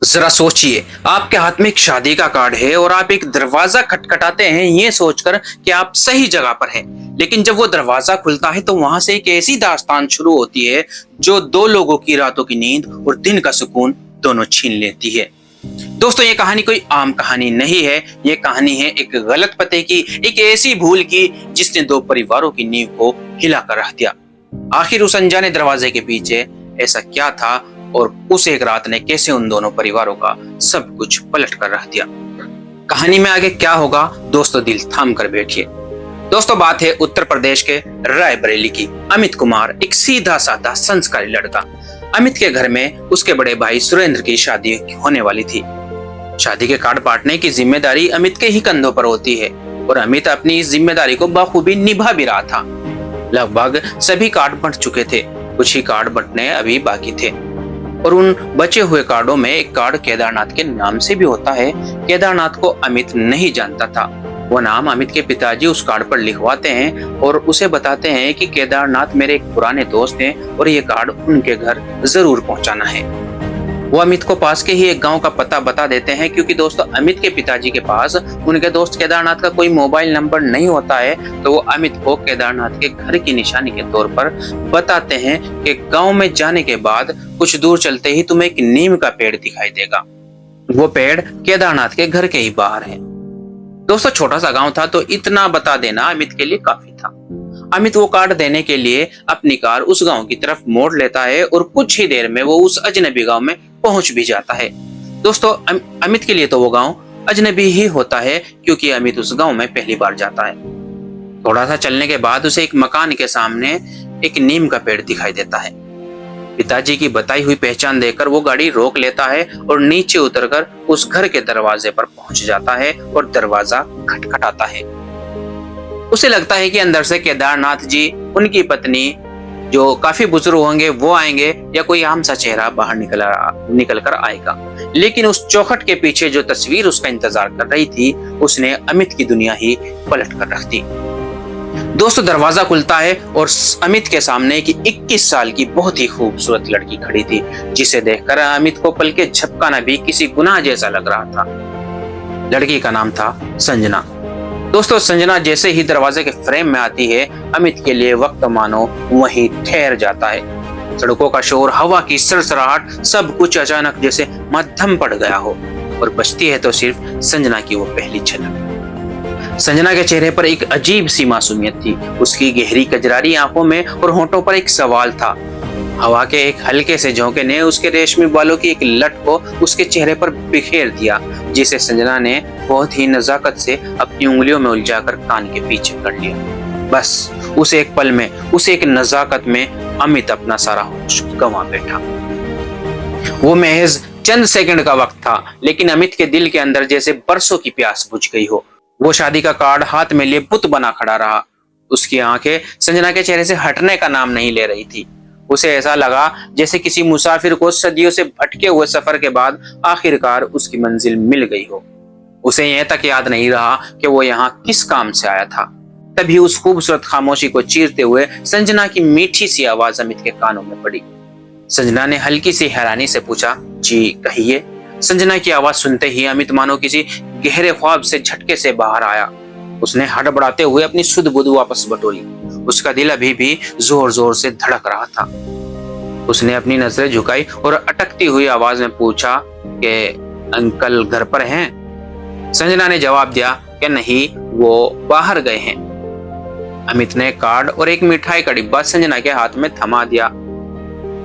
जरा सोचिए, आपके हाथ में एक शादी का कार्ड है और आप एक दरवाजा खटखटाते हैं ये सोचकर कि आप सही जगह पर हैं। लेकिन जब वो दरवाजा खुलता है तो वहां से एक ऐसी दास्तान शुरू होती है जो दो लोगों की रातों की नींद और दिन का सुकून दोनों छीन लेती है। दोस्तों, ये कहानी कोई आम कहानी नहीं है। ये कहानी है एक गलत पते की, एक ऐसी भूल की जिसने दो परिवारों की नींव को हिलाकर रख दिया। आखिर उस अनजाने दरवाजे के पीछे ऐसा क्या था और उस एक रात ने कैसे उन दोनों परिवारों का सब कुछ पलट कर रख दिया। कहानी में आगे क्या होगा दोस्तों, दिल थाम कर बैठिए। दोस्तों, बात है उत्तर प्रदेश के रायबरेली की। अमित कुमार एक सीधा साधा संस्कारी लड़का। अमित के घर में उसके बड़े भाई सुरेंद्र की शादी होने वाली थी। शादी के कार्ड बांटने की जिम्मेदारी अमित के ही कंधों पर होती है और अमित अपनी इस जिम्मेदारी को बखूबी निभा भी रहा था। लगभग सभी कार्ड बंट चुके थे, कुछ ही कार्ड बंटने अभी बाकी थे और उन बचे हुए कार्डों में एक कार्ड केदारनाथ के नाम से भी होता है। केदारनाथ को अमित नहीं जानता था। वो नाम अमित के पिताजी उस कार्ड पर लिखवाते हैं और उसे बताते हैं कि केदारनाथ मेरे एक पुराने दोस्त हैं और ये कार्ड उनके घर जरूर पहुंचाना है। वो अमित को पास के ही एक गांव का पता बता देते हैं, क्योंकि दोस्तों अमित के पिताजी के पास उनके दोस्त केदारनाथ का कोई मोबाइल नंबर नहीं होता है। तो वो अमित को केदारनाथ के घर की निशानी के तौर पर बताते हैं कि गांव में जाने के बाद कुछ दूर चलते ही तुम्हें एक नीम का पेड़ दिखाई देगा। वो पेड़ केदारनाथ के घर के ही बाहर है। दोस्तों, छोटा सा गांव था तो इतना बता देना अमित के लिए काफी था। अमित वो कार्ड देने के लिए अपनी कार उस गांव की तरफ मोड़ लेता है और कुछ ही देर में वो उस अजनबी गांव में पहुंच भी जाता है। दोस्तों, अमित के लिए तो वो गांव अजनबी ही होता है, क्योंकि अमित उस गांव में पहली बार जाता है। थोड़ा सा चलने के बाद उसे एक मकान के सामने एक नीम का पेड़ दिखाई देता है। पिताजी की बताई हुई पहचान देकर वो गाड़ी रोक लेता है और नीचे उतरकर उस घर के दरवाजे पर पहुंच जाता है और दरवाजा खटखटाता है। उसे लगता है कि अंदर से केदारनाथ जी, उनकी पत्नी जो काफी बुजुर्ग होंगे, वो आएंगे या कोई आम सा चेहरा बाहर निकल कर आएगा। लेकिन उस चौखट के पीछे जो तस्वीर उसका इंतजार कर रही थी, उसने अमित की दुनिया ही पलट कर रख दी। दोस्तों, दरवाजा खुलता है और अमित के सामने की 21 साल की बहुत ही खूबसूरत लड़की खड़ी थी, जिसे देखकर अमित को पल के झपकाना भी किसी गुनाह जैसा लग रहा था। लड़की का नाम था संजना। दोस्तों, संजना जैसे ही दरवाजे के फ्रेम में आती है, अमित के लिए वक्त मानो वहीं ठहर जाता है। सड़कों का शोर, हवा की सरसराहट, सब कुछ अचानक जैसे मध्यम पड़ गया हो और बचती है तो सिर्फ संजना की वो पहली झलक। संजना के चेहरे पर एक अजीब सी मासूमियत थी। उसकी गहरी कजरारी आंखों में और होंठों पर एक सवाल था। हवा के एक हल्के से झोंके ने उसके रेशमी बालों की एक लट को उसके चेहरे पर बिखेर दिया, जिसे संजना ने बहुत ही नजाकत से अपनी उंगलियों में उलझाकर कान के पीछे कर लिया। बस उस एक पल में, उस एक नजाकत में अमित अपना सारा होश गंवा बैठा। वो महज चंद सेकंड का वक्त था, लेकिन अमित के दिल के अंदर जैसे बरसों की प्यास बुझ गई हो। वो शादी का कार्ड हाथ में लिए बुत बना खड़ा रहा। उसकी आंखें संजना के चेहरे से हटने का नाम नहीं ले रही थी। उसे ऐसा लगा जैसे किसी मुसाफिर को सदियों से भटके हुए सफर के बाद आखिरकार उसकी मंजिल मिल गई हो। उसे यह तक याद नहीं रहा कि वो यहाँ किस काम से आया था। तभी उस खूबसूरत खामोशी को चीरते हुए संजना की मीठी सी आवाज अमित के कानों में पड़ी। संजना ने हल्की सी हैरानी से पूछा, जी कहिए। संजना की आवाज सुनते ही अमित मानो किसी गहरे ख्वाब से झटके से बाहर आया। उसने हड़बड़ाते हुए अपनी सुध बुध वापस बटोरी। उसका दिल अभी भी जोर जोर से धड़क रहा था। उसने अपनी नजरें झुकाई और अटकती हुई आवाज में पूछा कि अंकल घर पर हैं? संजना ने जवाब दिया कि नहीं, वो बाहर गए हैं। अमित ने कार्ड और एक मिठाई का डिब्बा संजना के हाथ में थमा दिया।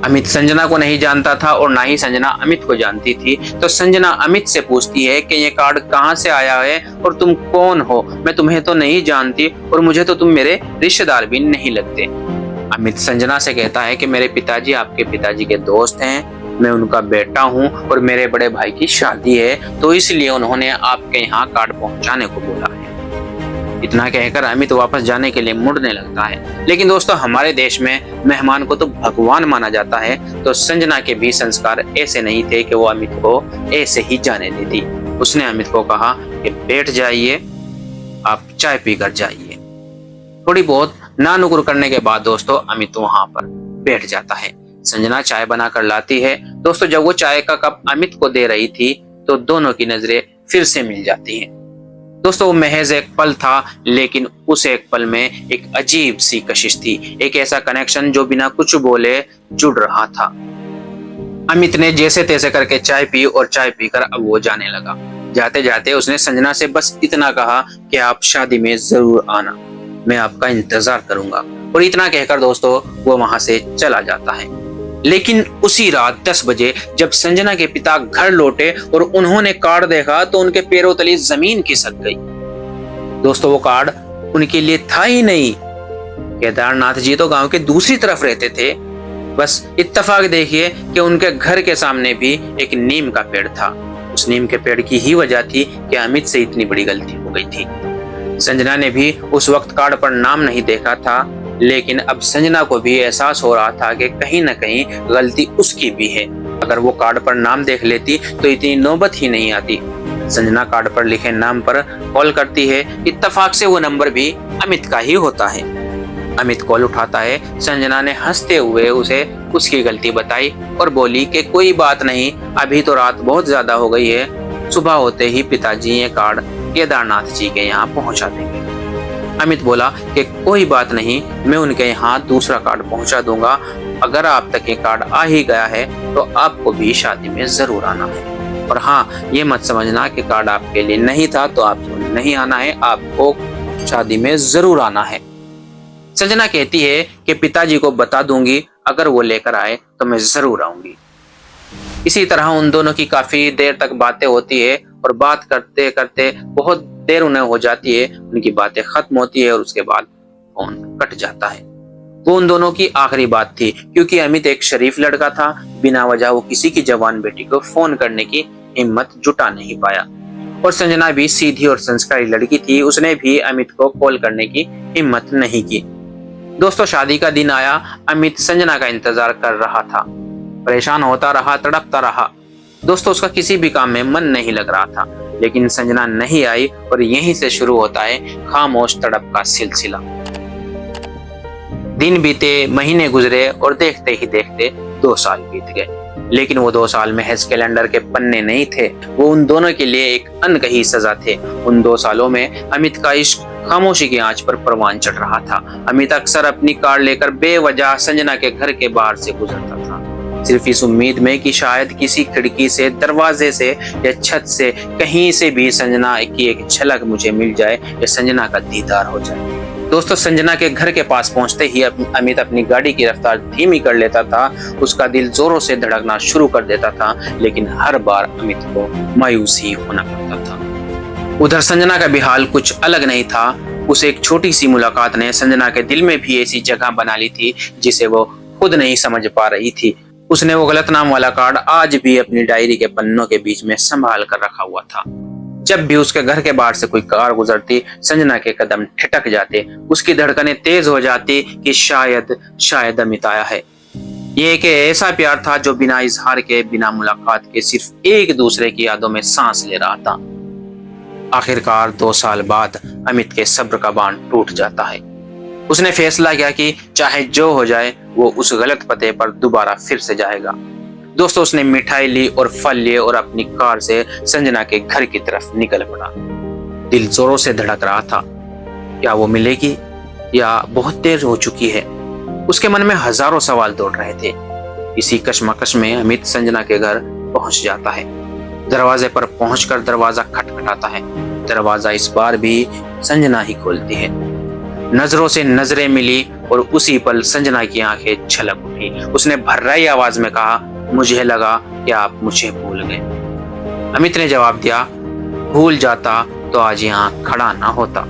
अमित संजना को नहीं जानता था और ना ही संजना अमित को जानती थी। तो संजना अमित से पूछती है कि ये कार्ड कहाँ से आया है और तुम कौन हो? मैं तुम्हें तो नहीं जानती और मुझे तो तुम मेरे रिश्तेदार भी नहीं लगते। अमित संजना से कहता है कि मेरे पिताजी आपके पिताजी के दोस्त हैं, मैं उनका बेटा हूँ और मेरे बड़े भाई की शादी है, तो इसलिए उन्होंने आपके यहाँ कार्ड पहुँचाने को बोला है। इतना कहकर अमित वापस जाने के लिए मुड़ने लगता है। लेकिन दोस्तों, हमारे देश में मेहमान को तो भगवान माना जाता है, तो संजना के भी संस्कार ऐसे नहीं थे कि वो अमित को ऐसे ही जाने देती। उसने अमित को कहा कि बैठ जाइए, आप चाय पीकर जाइए। थोड़ी बहुत नानुकुर करने के बाद दोस्तों अमित वहां पर बैठ जाता है। संजना चाय बनाकर लाती है दोस्तों जब वो चाय का कप अमित को दे रही थी तो दोनों की नजरें फिर से मिल जाती हैं। दोस्तों वो महज एक पल था, लेकिन उस एक पल में एक अजीब सी कशिश थी, एक ऐसा कनेक्शन जो बिना कुछ बोले जुड़ रहा था। अमित ने जैसे तैसे करके चाय पी और चाय पीकर अब वो जाने लगा। जाते जाते उसने संजना से बस इतना कहा कि आप शादी में जरूर आना, मैं आपका इंतजार करूंगा। और इतना कहकर दोस्तों वो वहां से चला जाता है। लेकिन उसी रात 10 बजे जब संजना के पिता घर लौटे और उन्होंने कार्ड देखा तो उनके पैरों तले जमीन खिसक गई। दोस्तों वो कार्ड उनके लिए था ही नहीं। केदारनाथ जी तो गांव के दूसरी तरफ रहते थे। बस इत्तेफाक देखिए कि उनके घर के सामने भी एक नीम का पेड़ था। उस नीम के पेड़ की ही वजह थी कि अमित से इतनी बड़ी गलती हो गई थी। संजना ने भी उस वक्त कार्ड पर नाम नहीं देखा था, लेकिन अब संजना को भी एहसास हो रहा था कि कहीं न कहीं गलती उसकी भी है। अगर वो कार्ड पर नाम देख लेती तो इतनी नौबत ही नहीं आती। संजना कार्ड पर लिखे नाम पर कॉल करती है। इत्तेफाक से वो नंबर भी अमित का ही होता है। अमित कॉल उठाता है। संजना ने हंसते हुए उसे उसकी गलती बताई और बोली कि कोई बात नहीं, अभी तो रात बहुत ज्यादा हो गई है, सुबह होते ही पिताजी ये कार्ड केदारनाथ जी के यहाँ पहुंचा देंगे। अमित बोला कि कोई बात नहीं, मैं उनके यहाँ दूसरा कार्ड पहुंचा दूंगा। अगर आप तक ये कार्ड आ ही गया है तो आपको भी शादी में जरूर आना है। और हाँ, ये मत समझना कि कार्ड आपके लिए नहीं था तो आपको नहीं आना है, आपको शादी में जरूर आना है। संजना कहती है कि पिताजी को बता दूंगी, अगर वो लेकर आए तो मैं जरूर आऊंगी। इसी तरह उन दोनों की काफी देर तक बातें होती है और बात करते करते बहुत देर उन्हें हो जाती है। उनकी बातें खत्म होती है और उसके बाद फोन कट जाता है। वो उन दोनों की आखिरी बात थी, क्योंकि अमित एक शरीफ लड़का था। बिना वजह वो किसी की जवान बेटी को फोन करने की हिम्मत जुटा नहीं पाया। और संजना भी सीधी और संस्कारी लड़की थी, उसने भी अमित को कॉल करने की हिम्मत नहीं की। दोस्तों शादी का दिन आया। अमित संजना का इंतजार कर रहा था, परेशान होता रहा, तड़पता रहा। दोस्तों उसका किसी भी काम में मन नहीं लग रहा था, लेकिन संजना नहीं आई और यहीं से शुरू होता है खामोश तड़प का सिलसिला। दिन बीते, महीने गुजरे और देखते ही देखते 2 साल बीत गए। लेकिन वो 2 साल महज कैलेंडर के पन्ने नहीं थे, वो उन दोनों के लिए एक अनकही सजा थे। उन 2 सालों में अमित का इश्क खामोशी की आंच पर परवान चढ़ रहा था। अमित अक्सर अपनी कार लेकर बेवजह संजना के घर के बाहर से गुजरता था, सिर्फ इस उम्मीद में कि शायद किसी खिड़की से, दरवाजे से या छत से कहीं से भी संजना की एक झलक मुझे मिल जाए या संजना का दीदार हो जाए। दोस्तों संजना के घर के पास पहुंचते ही अमित अपनी गाड़ी की रफ्तार धीमी कर लेता था। उसका दिल जोरों से धड़कना शुरू कर देता था, लेकिन हर बार अमित को मायूसी होना पड़ता था। उधर संजना का भी हाल कुछ अलग नहीं था। उस एक छोटी सी मुलाकात ने संजना के दिल में भी ऐसी जगह बना ली थी जिसे वो खुद नहीं समझ पा रही थी। उसने वो गलत नाम वाला कार्ड आज भी अपनी डायरी के पन्नों के बीच में संभाल कर रखा हुआ था। जब भी उसके घर के बाहर से कोई कार गुजरती, संजना के कदम ठिठक जाते, उसकी धड़कनें तेज हो जाती कि शायद अमित आया है। ये एक ऐसा प्यार था जो बिना इजहार के, बिना मुलाकात के, सिर्फ एक दूसरे की यादों में सांस ले रहा था। आखिरकार 2 साल बाद अमित के सब्र का बांध टूट जाता है। उसने फैसला किया कि चाहे जो हो जाए वो उस गलत पते पर दोबारा फिर से जाएगा। दोस्तों उसने मिठाई ली और फल लिए और अपनी कार से संजना के घर की तरफ निकल पड़ा। दिल जोरों से धड़क रहा था, क्या वो मिलेगी या बहुत देर हो चुकी है। उसके मन में हजारों सवाल दौड़ रहे थे। इसी कश्मकश में अमित संजना के घर पहुंच जाता है। दरवाजे पर पहुंचकर दरवाजा खटखटाता है। दरवाजा इस बार भी संजना ही खोलती है। नजरों से नजरें मिली और उसी पल संजना की आंखें छलक उठी। उसने भर्राई आवाज में कहा, मुझे लगा कि आप मुझे भूल गए। अमित ने जवाब दिया, भूल जाता तो आज यहाँ खड़ा ना होता।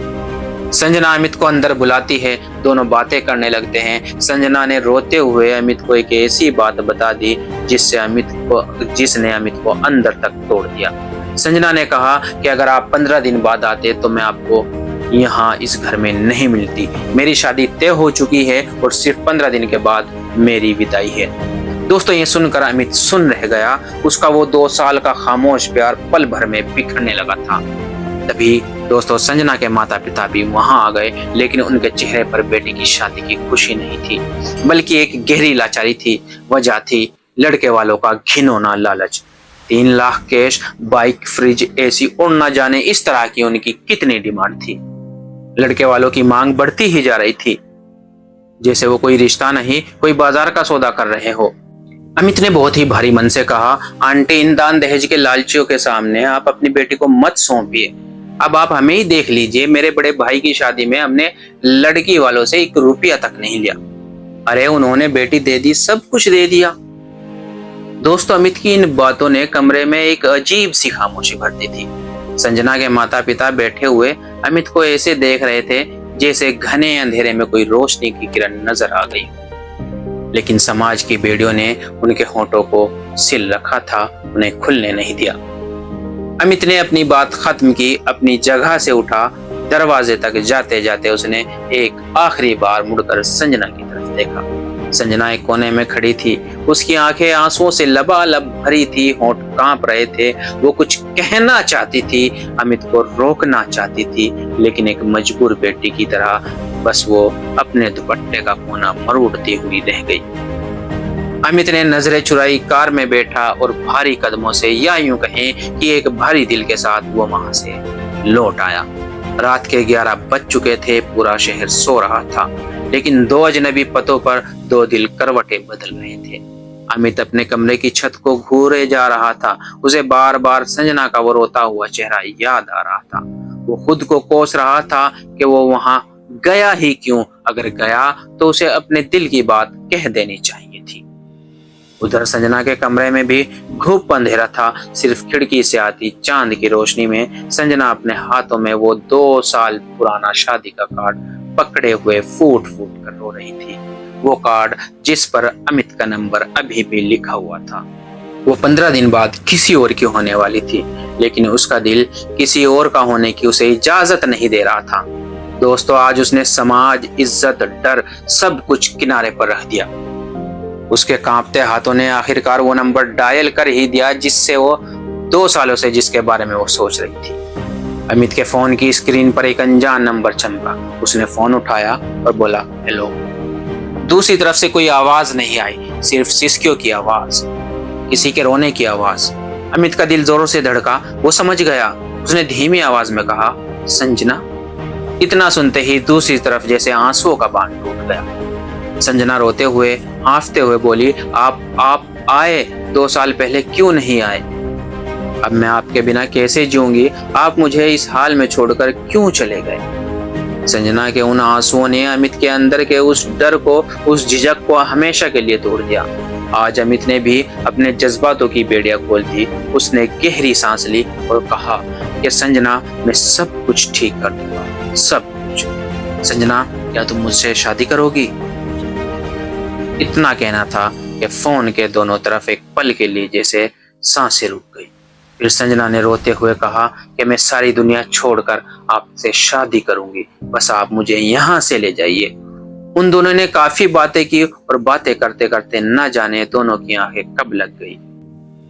संजना अमित को अंदर बुलाती है। दोनों बातें करने लगते हैं। संजना ने रोते हुए अमित को एक ऐसी बात बता दी जिसने अमित को अंदर तक तोड़ दिया। संजना ने कहा कि अगर आप 15 दिन बाद आते तो मैं आपको यहाँ इस घर में नहीं मिलती। मेरी शादी तय हो चुकी है और सिर्फ 15 दिन के बाद मेरी विदाई है। दोस्तों ये सुनकर अमित सुन रह गया। उसका वो 2 साल का खामोश प्यार पल भर में बिखरने लगा था। तभी दोस्तों संजना के माता पिता भी वहां आ गए, लेकिन उनके चेहरे पर बेटी की शादी की खुशी नहीं थी, बल्कि एक गहरी लाचारी थी। वजह थी लड़के वालों का घिनौना लालच, 3 lakh cash, bike, fridge, AC और न जाने इस तरह की उनकी कितनी डिमांड थी। लड़के वालों की मांग बढ़ती ही जा रही थी, जैसे वो कोई रिश्ता नहीं, कोई बाजार का सौदा कर रहे हो। अमित ने बहुत ही भारी मन से कहा, आंटी, इन दान दहेज के लालचियों के सामने आप अपनी बेटी को मत सौंपिए। अब आप हमें ही देख लीजिए, मेरे बड़े भाई की शादी में हमने लड़की वालों से 1 रुपया तक नहीं लिया। अरे उन्होंने बेटी दे दी, सब कुछ दे दिया। दोस्तों, अमित की इन बातों ने कमरे में एक अजीब सी खामोशी भर दी थी। संजना के माता पिता बैठे हुए अमित को ऐसे देख रहे थे जैसे घने अंधेरे में कोई रोशनी की किरण नजर आ गई। लेकिन समाज की बेड़ियों ने उनके होंठों को सिल रखा था, उन्हें खुलने नहीं दिया। अमित ने अपनी बात खत्म की, अपनी जगह से उठा। दरवाजे तक जाते जाते उसने एक आखिरी बार मुड़कर संजना की तरफ देखा। संजना एक कोने में खड़ी थी, उसकी आंखें आंसुओं से लबालब भरी थी, होंठ कांप रहे थे। वो कुछ कहना चाहती थी, अमित को रोकना चाहती थी, लेकिन एक मजबूर बेटी की तरह बस वो अपने दुपट्टे का कोना मरोड़ती हुई रह गई। अमित ने नजरें चुराई, कार में बैठा और भारी कदमों से, या यूं कहें कि एक भारी दिल के साथ वो वहां से लौट आया। रात के 11 बज चुके थे, पूरा शहर सो रहा था, लेकिन 2 अजनबी पतों पर 2 दिल करवटें बदल रहे थे। अमित अपने कमरे की छत को घूरे जा रहा था। उसे बार बार संजना का वो रोता हुआ चेहरा याद आ रहा था। वो खुद को कोस रहा था कि वो वहां गया ही क्यों। अगर गया तो उसे अपने दिल की बात कह देनी चाहिए थी। उधर संजना के कमरे में भी घुप अंधेरा था। सिर्फ खिड़की से आती चांद की रोशनी में संजना अपने हाथों में वो 2 साल पुराना शादी का कार्ड पकड़े हुए फूट फूट कर रो रही थी। वो कार्ड जिस पर अमित का नंबर अभी भी लिखा हुआ था। वो 15 दिन बाद किसी और की होने वाली थी, लेकिन उसका दिल किसी और का होने की उसे इजाजत नहीं दे रहा था। दोस्तों, आज उसने समाज, इज्जत, डर सब कुछ किनारे पर रख दिया। उसके कांपते हाथों ने आखिरकार वो नंबर डायल कर ही दिया जिससे वो 2 सालों से जिसके बारे में वो सोच रही थी। अमित के फोन की स्क्रीन पर एक अनजान नंबर चमका। उसने फोन उठाया और बोला, हेलो। दूसरी तरफ से कोई आवाज नहीं आई, सिर्फ सिसकियों की आवाज, किसी के रोने की आवाज। अमित का दिल जोरों से धड़का। वो समझ गया। उसने धीमी आवाज में कहा, संजना। इतना सुनते ही दूसरी तरफ जैसे आंसुओं का बांध टूट गया। संजना रोते हुए, हांफते हुए बोली, आप आए 2 साल पहले, क्यों नहीं आए? अब मैं आपके बिना कैसे जीऊंगी? आप मुझे इस हाल में छोड़कर क्यों चले गए? संजना के उन आंसुओं ने अमित के अंदर के उस डर को, उस झिझक को हमेशा के लिए तोड़ दिया। आज अमित ने भी अपने जज्बातों की बेड़ियां खोल दी। उसने गहरी सांस ली और कहा कि संजना, मैं सब कुछ ठीक कर दूंगा, सब कुछ। संजना, क्या तुम मुझसे शादी करोगी? इतना कहना था कि फोन के दोनों तरफ एक पल के लिए जैसे सांसें रुक गई। फिर संजना ने रोते हुए कहा कि मैं सारी दुनिया छोड़कर आपसे शादी करूंगी, बस आप मुझे यहाँ से ले जाइए। उन दोनों ने काफी बातें की और बातें करते करते न जाने दोनों की आंखें कब लग गई।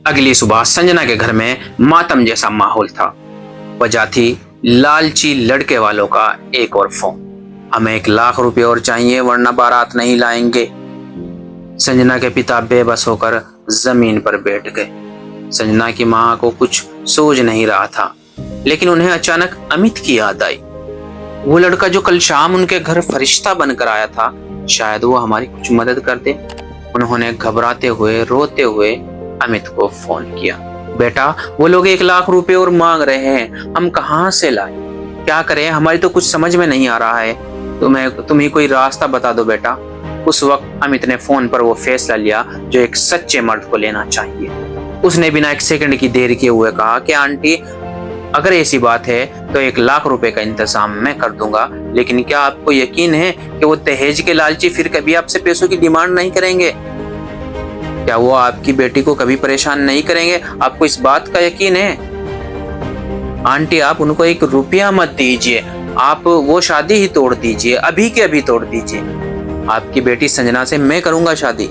अगली सुबह संजना के घर में मातम जैसा माहौल था। वजह थी लालची लड़के वालों का एक और फोन। हमें 1 लाख रुपए और चाहिए, वरना बारात नहीं लाएंगे। संजना के पिता बेबस होकर जमीन पर बैठ गए। संजना की मां को कुछ सूझ नहीं रहा था, लेकिन उन्हें अचानक अमित की याद आई। वो लड़का जो कल शाम उनके घर फरिश्ता बनकर आया था, शायद वो हमारी कुछ मदद कर दे। उन्होंने घबराते हुए, रोते हुए अमित को फोन किया। बेटा, वो लोग 1 लाख रुपए और मांग रहे हैं, हम कहाँ से लाएं? क्या करें? हमारी तो कुछ समझ में नहीं आ रहा है। तुम ही कोई रास्ता बता दो बेटा। उस वक्त अमित ने फोन पर वो फैसला लिया जो एक सच्चे मर्द को लेना चाहिए। उसने बिना 1 सेकंड की देर किए हुए कहा कि आंटी, अगर ऐसी बात है तो 1 लाख रुपए का इंतजाम मैं कर दूंगा, लेकिन क्या आपको यकीन है कि वो दहेज के लालची फिर कभी आपसे पैसों की डिमांड नहीं करेंगे? क्या वो आपकी बेटी को कभी परेशान नहीं करेंगे? आपको इस बात का यकीन है? आंटी, आप उनको 1 रुपया मत दीजिए, आप वो शादी ही तोड़ दीजिए, अभी के अभी तोड़ दीजिए। आपकी बेटी संजना से मैं करूंगा शादी।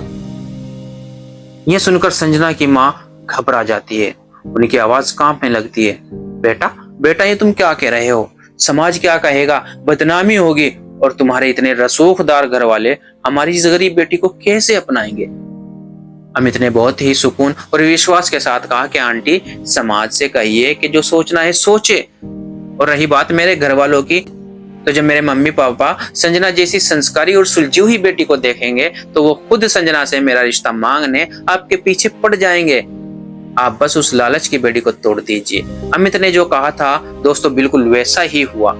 यह सुनकर संजना की माँ घबरा जाती है, उनकी आवाज कांपने लगती है। बेटा, ये तुम क्या कह रहे हो? समाज क्या कहेगा? बदनामी होगी, और तुम्हारे इतने रसूखदार घर वाले हमारी इस गरीब बेटी को कैसे अपनाएंगे? अमित ने बहुत ही सुकून और विश्वास के साथ कहा कि आंटी, समाज से कहिए कि जो सोचना है सोचे। और रही बात मेरे घर वालों की, तो जब मेरे मम्मी पापा संजना जैसी संस्कारी और सुलझी हुई बेटी को देखेंगे तो वो खुद संजना से मेरा रिश्ता मांगने आपके पीछे पड़ जाएंगे। आप बस उस लालच की बेड़ी को तोड़ दीजिए। अमित ने जो कहा था दोस्तों, बिल्कुल वैसा ही हुआ।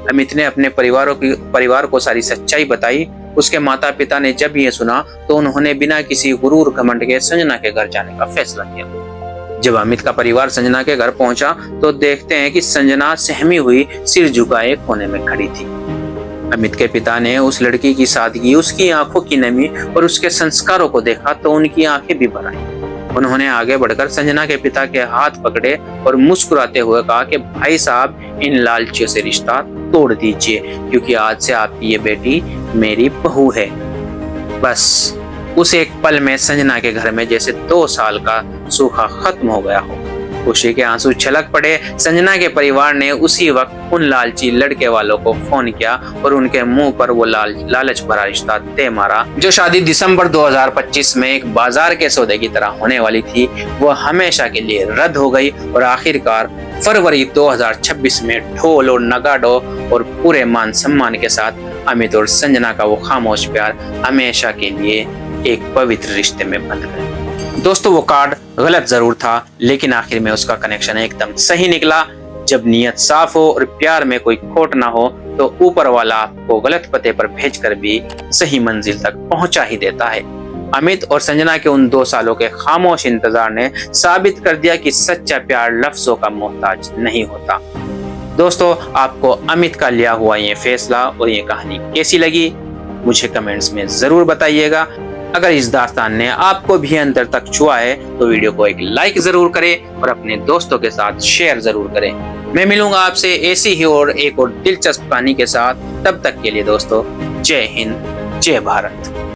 अमित ने अपने परिवार को सारी सच्चाई बताई। उसके माता पिता ने जब ये सुना तो उन्होंने बिना किसी गुरूर घमंड के संजना के घर जाने का फैसला किया। जब अमित का परिवार संजना के घर पहुंचा तो देखते हैं कि संजना सहमी हुई सिर झुकाए कोने में खड़ी थी। अमित के पिता ने उस लड़की की सादगी, उसकी आंखों की नमी और उसके संस्कारों को देखा तो उनकी आंखें भी भर आईं। उन्होंने आगे बढ़कर संजना के पिता के हाथ पकड़े और मुस्कुराते हुए कहा कि भाई साहब, इन लालचियों से रिश्ता तोड़ दीजिए, क्योंकि आज से आपकी ये बेटी मेरी बहू है। बस उस एक पल में संजना के घर में जैसे 2 साल का सूखा खत्म हो गया हो। खुशी के आंसू छलक पड़े। संजना के परिवार ने उसी वक्त उन लालची लड़के वालों को फोन किया और उनके मुंह पर वो लालच भरा रिश्ता तय मारा। जो शादी दिसंबर 2025 में एक बाजार के सौदे की तरह होने वाली थी, वो हमेशा के लिए रद्द हो गई और आखिरकार फरवरी 2026 में ढोल और नगाड़ों और पूरे मान सम्मान के साथ अमित और संजना का वो खामोश प्यार हमेशा के लिए एक पवित्र रिश्ते में बंध गया। दोस्तों, वो कार्ड गलत जरूर था, लेकिन आखिर में उसका कनेक्शन एकदम सही निकला। जब नीयत साफ हो और प्यार में कोई खोट ना हो तो ऊपर वाला आपको गलत पते पर भेजकर भी सही मंजिल तक पहुंचा ही देता है। अमित और संजना के उन 2 सालों के खामोश इंतजार ने साबित कर दिया कि सच्चा प्यार लफ्जों का मोहताज नहीं होता। दोस्तों, आपको अमित का लिया हुआ ये फैसला और ये कहानी कैसी लगी, मुझे कमेंट्स में जरूर बताइएगा। अगर इस दास्तान ने आपको भी अंदर तक छुआ है तो वीडियो को एक लाइक जरूर करें और अपने दोस्तों के साथ शेयर जरूर करें। मैं मिलूंगा आपसे ऐसी ही और एक और दिलचस्प कहानी के साथ। तब तक के लिए दोस्तों, जय हिंद, जय भारत।